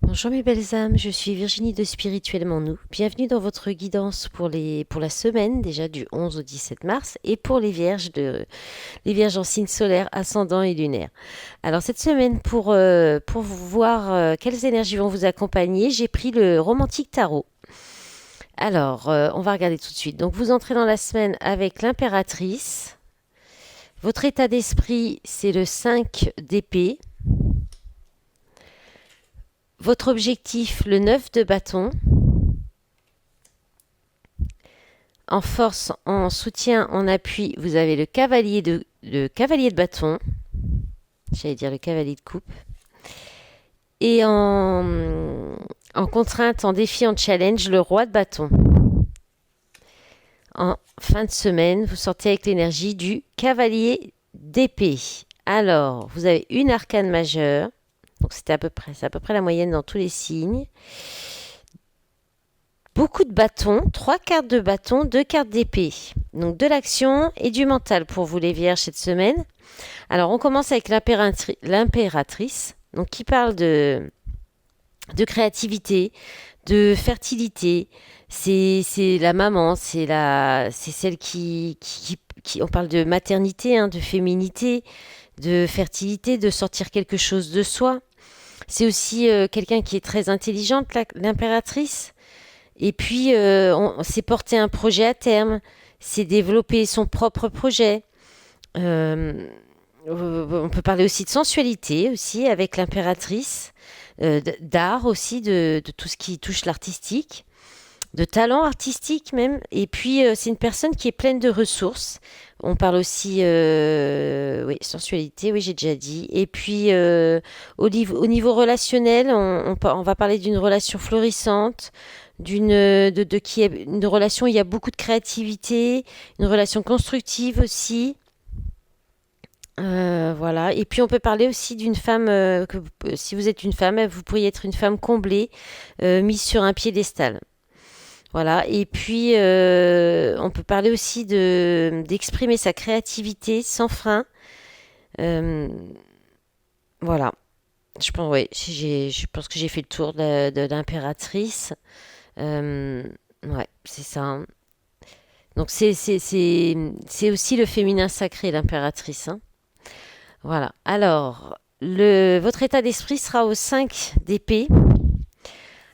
Bonjour mes belles âmes, je suis Virginie de Spirituellement Nous. Bienvenue dans votre guidance pour la semaine déjà du 11 au 17 mars et pour les vierges en signe solaire, ascendant et lunaire. Alors cette semaine pour voir quelles énergies vont vous accompagner, j'ai pris le romantique tarot. Alors on va regarder tout de suite. Donc vous entrez dans la semaine avec l'impératrice. Votre état d'esprit c'est le 5 d'épée. Votre objectif, le 9 de bâton. En force, en soutien, en appui, vous avez le cavalier de bâton. J'allais dire le cavalier de coupe. Et en contrainte, en défi, en challenge, le roi de bâton. En fin de semaine, vous sortez avec l'énergie du cavalier d'épée. Alors, vous avez une arcane majeure. Donc c'est à peu près la moyenne dans tous les signes. Beaucoup de bâtons, 3 cartes de bâton, 2 cartes d'épée. Donc de l'action et du mental pour vous les vierges cette semaine. Alors on commence avec l'impératrice, donc qui parle de créativité, de fertilité. C'est la maman, c'est celle qui on parle de maternité, de féminité, de fertilité, de sortir quelque chose de soi. C'est aussi quelqu'un qui est très intelligente, l'impératrice. Et puis, c'est porter un projet à terme, c'est développer son propre projet. Euh, on peut parler aussi de sensualité, aussi, avec l'impératrice, d'art aussi, de tout ce qui touche l'artistique, de talent artistique même. Et puis, c'est une personne qui est pleine de ressources. On parle aussi, oui, sensualité, oui, j'ai déjà dit. Et puis, au niveau relationnel, on va parler d'une relation florissante, une relation où il y a beaucoup de créativité, une relation constructive aussi. Voilà. Et puis, on peut parler aussi d'une femme, si vous êtes une femme, vous pourriez être une femme comblée, mise sur un piédestal. Voilà. Et puis, on peut parler aussi d'exprimer sa créativité sans frein. Euh, voilà. Ouais, je pense que j'ai fait le tour de l'impératrice. Euh, ouais, c'est ça, hein. Donc, c'est aussi le féminin sacré, l'impératrice, hein. Voilà. Alors, votre état d'esprit sera au 5 d'épée.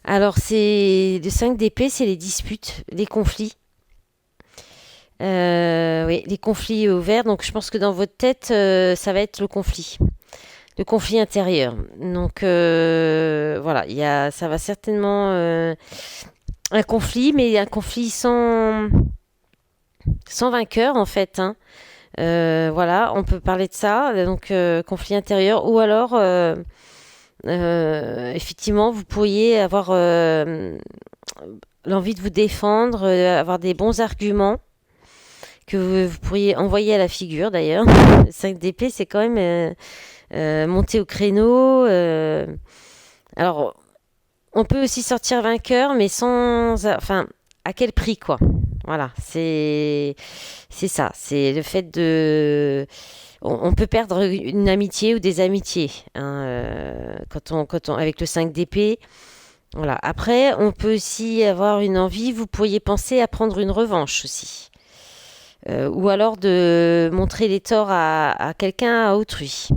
Alors, le 5 d'épée, c'est les disputes, les conflits. Oui, les conflits ouverts. Donc, je pense que dans votre tête, ça va être le conflit intérieur. Donc, voilà, ça va certainement un conflit, mais un conflit sans vainqueur en fait, hein. Voilà, on peut parler de ça. Donc, conflit intérieur, ou alors, effectivement, vous pourriez avoir l'envie de vous défendre, avoir des bons arguments que vous pourriez envoyer à la figure d'ailleurs. 5 d'épée, c'est quand même monter au créneau. Alors, on peut aussi sortir vainqueur, mais enfin, à quel prix, quoi. Voilà, c'est ça. C'est le fait on peut perdre une amitié ou des amitiés, hein, avec le 5 d'épée. Voilà. Après, on peut aussi avoir une envie. Vous pourriez penser à prendre une revanche aussi. Ou alors de montrer les torts à quelqu'un, à autrui.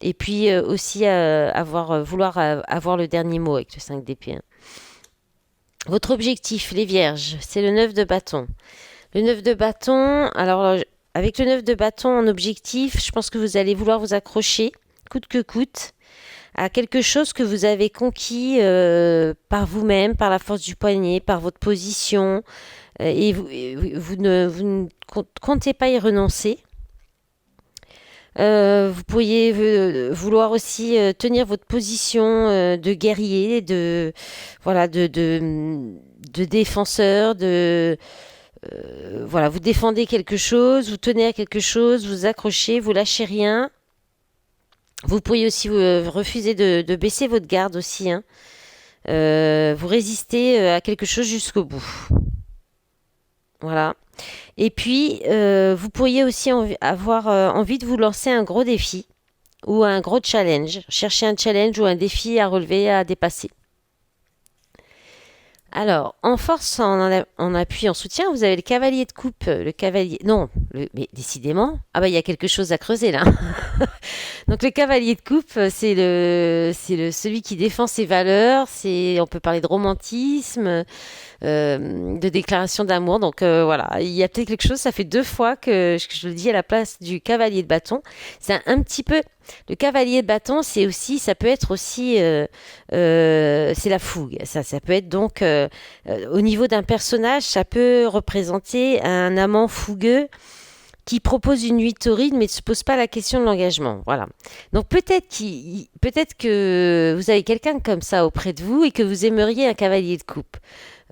Et puis aussi vouloir avoir le dernier mot avec le 5 d'épée, hein. Votre objectif, les vierges, c'est le 9 de bâton. Le 9 de bâton, alors avec le 9 de bâton en objectif, je pense que vous allez vouloir vous accrocher, coûte que coûte, à quelque chose que vous avez conquis par vous-même, par la force du poignet, par votre position, et vous ne comptez pas y renoncer. Vous pourriez vouloir aussi tenir votre position de guerrier, voilà, de défenseur, voilà, vous défendez quelque chose, vous tenez à quelque chose, vous accrochez, vous lâchez rien. Vous pourriez aussi refuser de baisser votre garde aussi, hein. Vous résistez à quelque chose jusqu'au bout. Voilà. Et puis, vous pourriez aussi avoir envie de vous lancer un gros défi ou un gros challenge. Chercher un challenge ou un défi à relever, à dépasser. Alors, en force, en appui, en soutien, vous avez le cavalier de coupe, le cavalier... Non, mais décidément. Ah bah, il y a quelque chose à creuser là. Donc le cavalier de coupe, celui qui défend ses valeurs. On peut parler de romantisme, de déclaration d'amour. Donc voilà, il y a peut-être quelque chose. Ça fait 2 fois que je le dis à la place du cavalier de bâton. C'est un petit peu le cavalier de bâton. Ça peut être aussi, c'est la fougue. Ça peut être donc au niveau d'un personnage, ça peut représenter un amant fougueux qui propose une nuit torride mais ne se pose pas la question de l'engagement. Voilà. Donc peut-être que vous avez quelqu'un comme ça auprès de vous et que vous aimeriez un cavalier de coupe.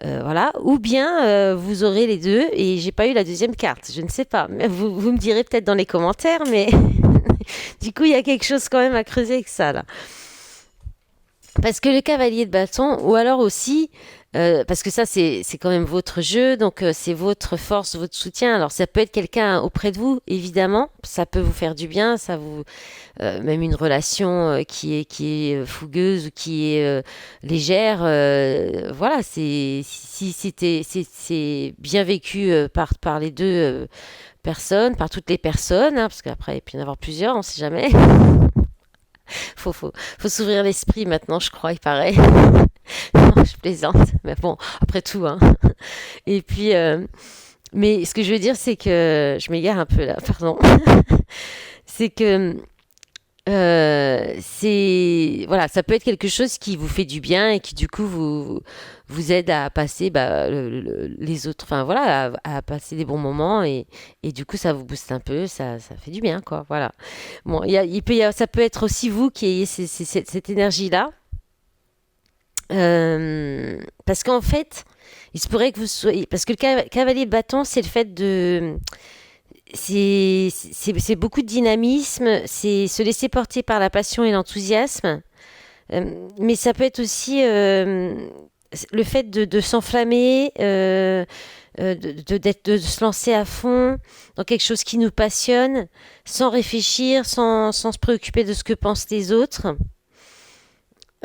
Voilà. Ou bien vous aurez les deux et j'ai pas eu la deuxième carte. Je ne sais pas. Mais vous me direz peut-être dans les commentaires, mais du coup il y a quelque chose quand même à creuser avec ça là. Parce que le cavalier de bâton, ou alors aussi, parce que ça c'est quand même votre jeu, donc c'est votre force, votre soutien. Alors ça peut être quelqu'un auprès de vous, évidemment, ça peut vous faire du bien, même une relation qui est fougueuse ou qui est légère, voilà, si c'est bien vécu par les deux personnes, par toutes les personnes, hein, parce qu'après il peut y en avoir plusieurs, on sait jamais. Faut s'ouvrir l'esprit maintenant, je crois, il paraît. Non, je plaisante, mais bon, après tout, hein. Et puis, mais ce que je veux dire, c'est que je m'égare un peu là, pardon. C'est que voilà, ça peut être quelque chose qui vous fait du bien et qui du coup vous aide à passer bah, les autres, enfin voilà, à passer des bons moments et du coup ça vous booste un peu, ça fait du bien quoi, voilà. Bon, ça peut être aussi vous qui ayez cette énergie-là, parce qu'en fait, il se pourrait que vous soyez, parce que le cavalier de bâton, c'est le fait de c'est beaucoup de dynamisme, c'est se laisser porter par la passion et l'enthousiasme. Mais ça peut être aussi le fait de s'enflammer, de se lancer à fond dans quelque chose qui nous passionne, sans réfléchir, sans se préoccuper de ce que pensent les autres.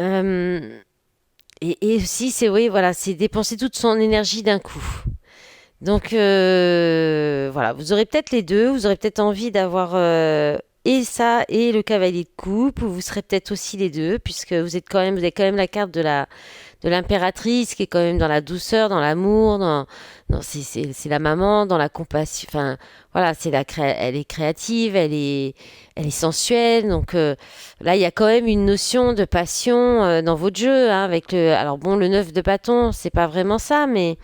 Euh, et aussi, oui, voilà, c'est dépenser toute son énergie d'un coup. Donc voilà, vous aurez peut-être les deux, vous aurez peut-être envie d'avoir et ça et le cavalier de coupe, ou vous serez peut-être aussi les deux, puisque vous avez quand même la carte de l'impératrice qui est quand même dans la douceur, dans l'amour, c'est la maman, dans la compassion. Enfin voilà, elle est créative, elle est sensuelle. Donc là, il y a quand même une notion de passion dans votre jeu, hein, alors bon, le 9 de bâton, c'est pas vraiment ça, mais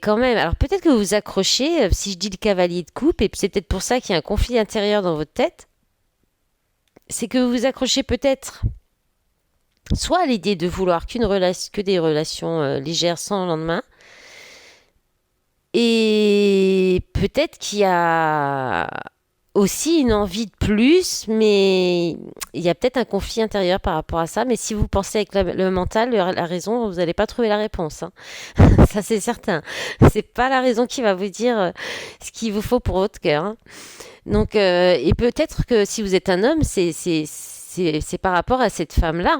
quand même, alors peut-être que vous vous accrochez, si je dis le cavalier de coupe, et c'est peut-être pour ça qu'il y a un conflit intérieur dans votre tête, c'est que vous vous accrochez peut-être soit à l'idée de vouloir que des relations légères sans lendemain, et peut-être qu'il y a aussi une envie de plus, mais il y a peut-être un conflit intérieur par rapport à ça. Mais si vous pensez avec le mental, la raison, vous n'allez pas trouver la réponse, hein. Ça, c'est certain. C'est pas la raison qui va vous dire ce qu'il vous faut pour votre cœur, hein. Donc, et peut-être que si vous êtes un homme, c'est par rapport à cette femme-là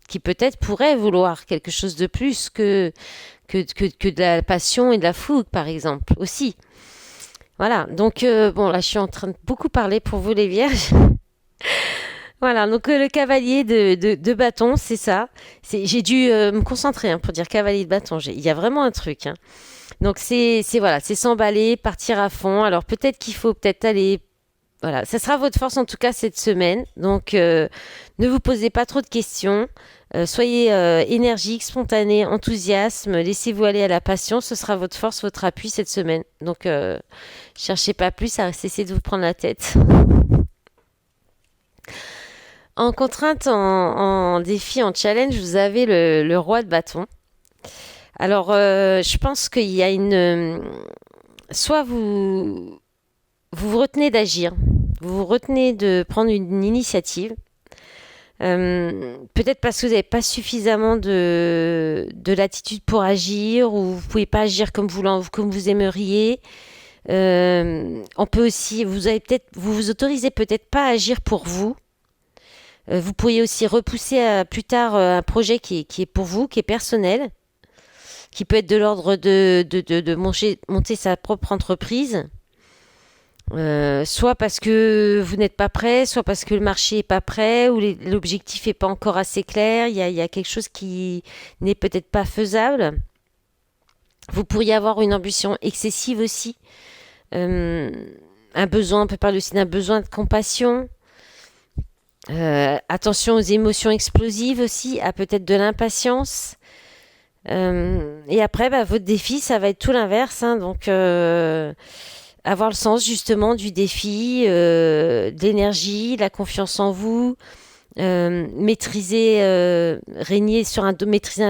qui peut-être pourrait vouloir quelque chose de plus que de la passion et de la fougue, par exemple, aussi. Voilà, donc bon, là je suis en train de beaucoup parler pour vous les vierges. Voilà, donc le cavalier de bâton, c'est ça. J'ai dû me concentrer hein, pour dire cavalier de bâton. Il y a vraiment un truc, hein. Donc voilà, c'est s'emballer, partir à fond. Alors peut-être qu'il faut peut-être aller. Voilà, ça sera votre force en tout cas cette semaine. Donc ne vous posez pas trop de questions. Soyez énergique, spontané, enthousiasme. Laissez-vous aller à la passion. Ce sera votre force, votre appui cette semaine. Donc cherchez pas plus à cesser de vous prendre la tête. En contrainte, en défi, en challenge, vous avez le roi de bâton. Alors, je pense qu'il y a soit vous vous retenez d'agir, vous vous retenez de prendre une initiative. Peut-être parce que vous n'avez pas suffisamment de latitude pour agir, ou vous pouvez pas agir comme vous aimeriez. On peut aussi, vous vous autorisez peut-être pas à agir pour vous. Vous pourriez aussi repousser à plus tard un projet qui est pour vous, qui est personnel, qui peut être de l'ordre de monter sa propre entreprise. Soit parce que vous n'êtes pas prêt, soit parce que le marché est pas prêt, ou l'objectif est pas encore assez clair, il y a quelque chose qui n'est peut-être pas faisable. Vous pourriez avoir une ambition excessive aussi. Euh, un besoin, on peut parler aussi d'un besoin de compassion. Attention aux émotions explosives aussi, à peut-être de l'impatience. Et après, bah, votre défi, ça va être tout l'inverse, hein, donc avoir le sens justement du défi, de l'énergie, la confiance en vous, maîtriser un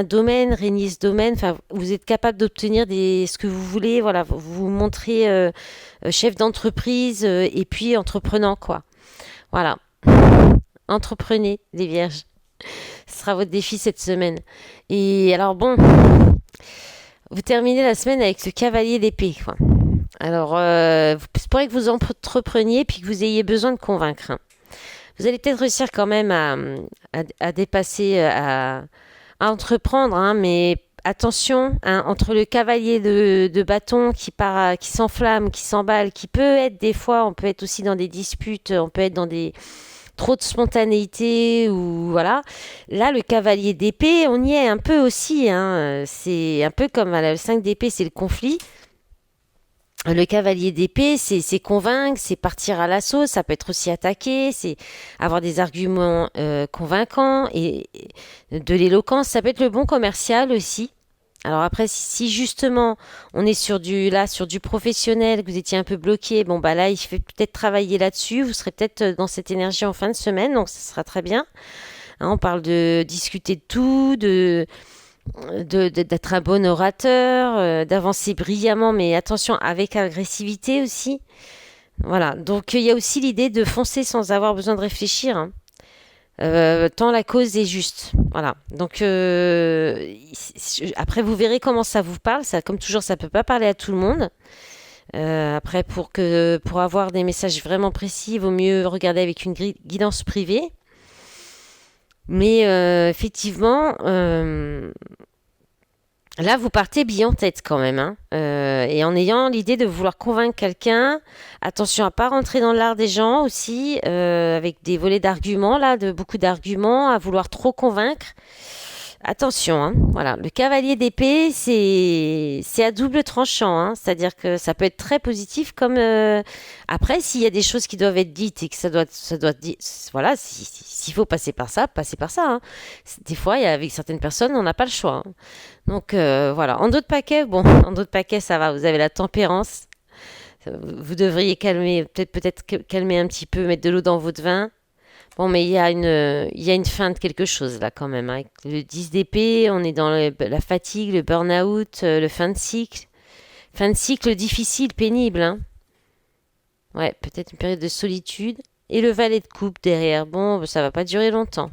domaine, régner ce domaine. Enfin, vous êtes capable d'obtenir ce que vous voulez. Voilà, vous vous montrez chef d'entreprise et puis entreprenant quoi. Voilà, entreprenez les vierges. Ce sera votre défi cette semaine. Et alors bon, vous terminez la semaine avec le cavalier d'épée, quoi. Alors, c'est pour que vous entrepreniez puis que vous ayez besoin de convaincre, hein. Vous allez peut-être réussir quand même à dépasser, à entreprendre, hein, mais attention, hein, entre le cavalier de bâton qui s'enflamme, qui s'emballe, qui peut être des fois, on peut être aussi dans des disputes, on peut être dans des trop de spontanéité ou voilà. Là, le cavalier d'épée, on y est un peu aussi, hein. C'est un peu comme le 5 d'épée, c'est le conflit. Le cavalier d'épée, c'est convaincre, c'est partir à l'assaut, ça peut être aussi attaquer, c'est avoir des arguments convaincants et de l'éloquence. Ça peut être le bon commercial aussi. Alors après, si justement on est sur du professionnel, que vous étiez un peu bloqué, bon bah là il faut peut-être travailler là-dessus. Vous serez peut-être dans cette énergie en fin de semaine, donc ça sera très bien. Hein, on parle de discuter de tout, d'être un bon orateur, d'avancer brillamment, mais attention avec agressivité aussi. Voilà. Donc il y a aussi l'idée de foncer sans avoir besoin de réfléchir, hein. Tant la cause est juste. Voilà. Donc après vous verrez comment ça vous parle. Ça, comme toujours, ça peut pas parler à tout le monde. Après pour avoir des messages vraiment précis, il vaut mieux regarder avec une guidance privée. Mais effectivement, là, vous partez bille en tête quand même, hein. Et en ayant l'idée de vouloir convaincre quelqu'un, attention à pas rentrer dans l'art des gens aussi, avec des volets d'arguments, là, de beaucoup d'arguments, à vouloir trop convaincre. Attention, hein. Voilà, le cavalier d'épée, c'est à double tranchant, hein. C'est-à-dire que ça peut être très positif, comme après, s'il y a des choses qui doivent être dites et que ça doit dire, voilà, s'il faut passer par ça, passer par ça, hein. Des fois, avec certaines personnes, on n'a pas le choix, hein. Donc voilà, en d'autres paquets, bon, en d'autres paquets, ça va. Vous avez la tempérance. Vous devriez calmer un petit peu, mettre de l'eau dans votre vin. Bon, mais il y a une fin de quelque chose là quand même, hein. Avec le 10 d'épée, on est dans la fatigue, le burn-out, le fin de cycle. Fin de cycle difficile, pénible, hein. Ouais, peut-être une période de solitude. Et le valet de coupe derrière. Bon, ça va pas durer longtemps.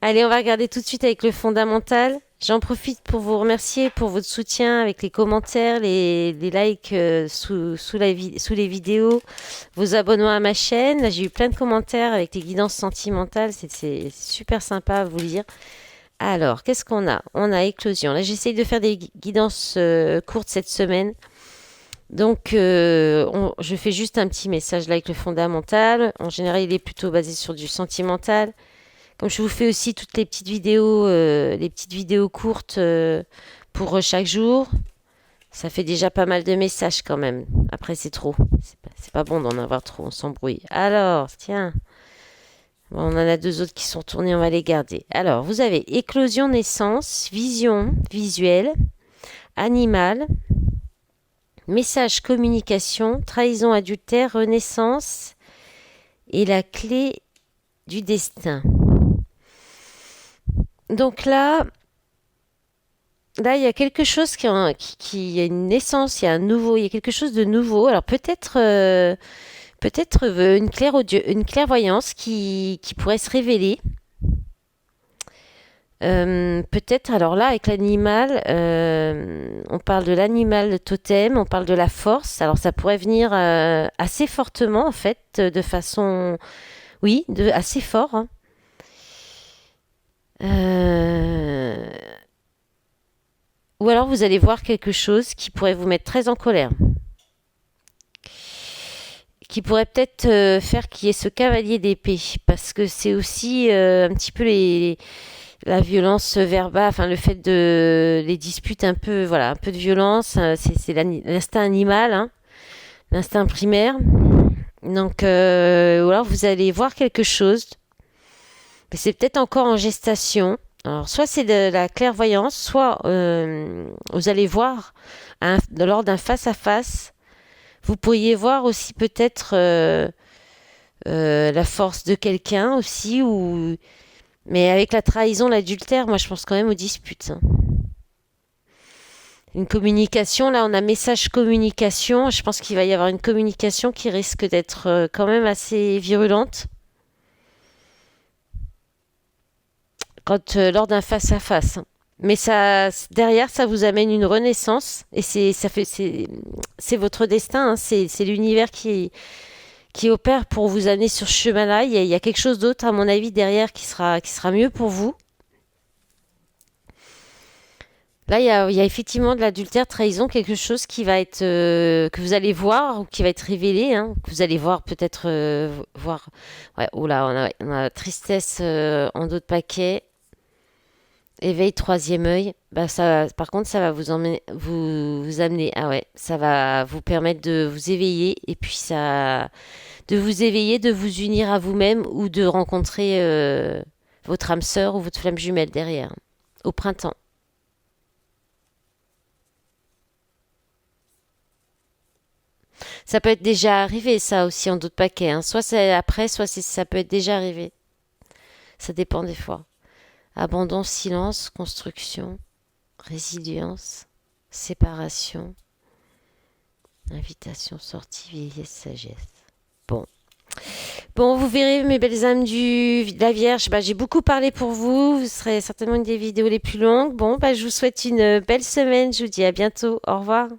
Allez, on va regarder tout de suite avec le fondamental. J'en profite pour vous remercier pour votre soutien avec les commentaires, les likes sous les vidéos, vos abonnements à ma chaîne. Là, j'ai eu plein de commentaires avec les guidances sentimentales. C'est super sympa à vous lire. Alors, qu'est-ce qu'on a? On a éclosion. Là, j'essaye de faire des guidances courtes cette semaine. Donc, je fais juste un petit message là avec le fondamental. En général, il est plutôt basé sur du sentimental. Comme je vous fais aussi toutes les petites vidéos courtes pour chaque jour, ça fait déjà pas mal de messages quand même. Après, c'est trop. C'est pas bon d'en avoir trop, on s'embrouille. Alors, tiens. Bon, on en a deux autres qui sont tournés, on va les garder. Alors, vous avez éclosion, naissance, vision, visuel, animal, message, communication, trahison, adultère, renaissance et la clé du destin. Donc là, il y a quelque chose qui y a une naissance, il y a quelque chose de nouveau. Alors peut-être une clairvoyance qui pourrait se révéler. Peut-être, alors là, avec l'animal, on parle de l'animal totem, on parle de la force. Alors ça pourrait venir assez fortement, en fait, de façon Oui, assez fort, hein. Euh, Ou alors vous allez voir quelque chose qui pourrait vous mettre très en colère, qui pourrait peut-être faire qu'il y ait ce cavalier d'épée, parce que c'est aussi un petit peu la violence verbale, enfin le fait de les disputes un peu, voilà, un peu de violence, c'est l'instinct animal, hein, l'instinct primaire. Donc, ou alors vous allez voir quelque chose, mais c'est peut-être encore en gestation. Alors, soit c'est de la clairvoyance, soit vous allez voir lors d'un face-à-face, vous pourriez voir aussi peut-être la force de quelqu'un aussi, ou mais avec la trahison, l'adultère, moi je pense quand même aux disputes, hein. Une communication, là on a message communication, je pense qu'il va y avoir une communication qui risque d'être quand même assez virulente lors d'un face à face. Mais ça, derrière, ça vous amène une renaissance et c'est votre destin, hein. C'est l'univers qui opère pour vous amener sur ce chemin-là. Il y a quelque chose d'autre, à mon avis, derrière qui sera mieux pour vous. Là, il y a effectivement de l'adultère, trahison, quelque chose qui va être que vous allez voir ou qui va être révélé, hein, que vous allez voir peut-être voir. Ouais, oula, on a tristesse en dos de paquet, éveil troisième œil. Bah ça, par contre, ça va vous amener. Ah ouais, ça va vous permettre de vous éveiller et puis ça, de vous éveiller, de vous unir à vous-même ou de rencontrer votre âme sœur ou votre flamme jumelle derrière au printemps. Ça peut être déjà arrivé, ça aussi, en d'autres paquets, hein. Soit c'est après, soit ça peut être déjà arrivé. Ça dépend des fois. Abandon, silence, construction, résilience, séparation, invitation, sortie, vieillesse, sagesse. Bon. Bon, vous verrez, mes belles âmes de la Vierge, bah, j'ai beaucoup parlé pour vous. Vous serez certainement une des vidéos les plus longues. Bon, bah, je vous souhaite une belle semaine. Je vous dis à bientôt. Au revoir.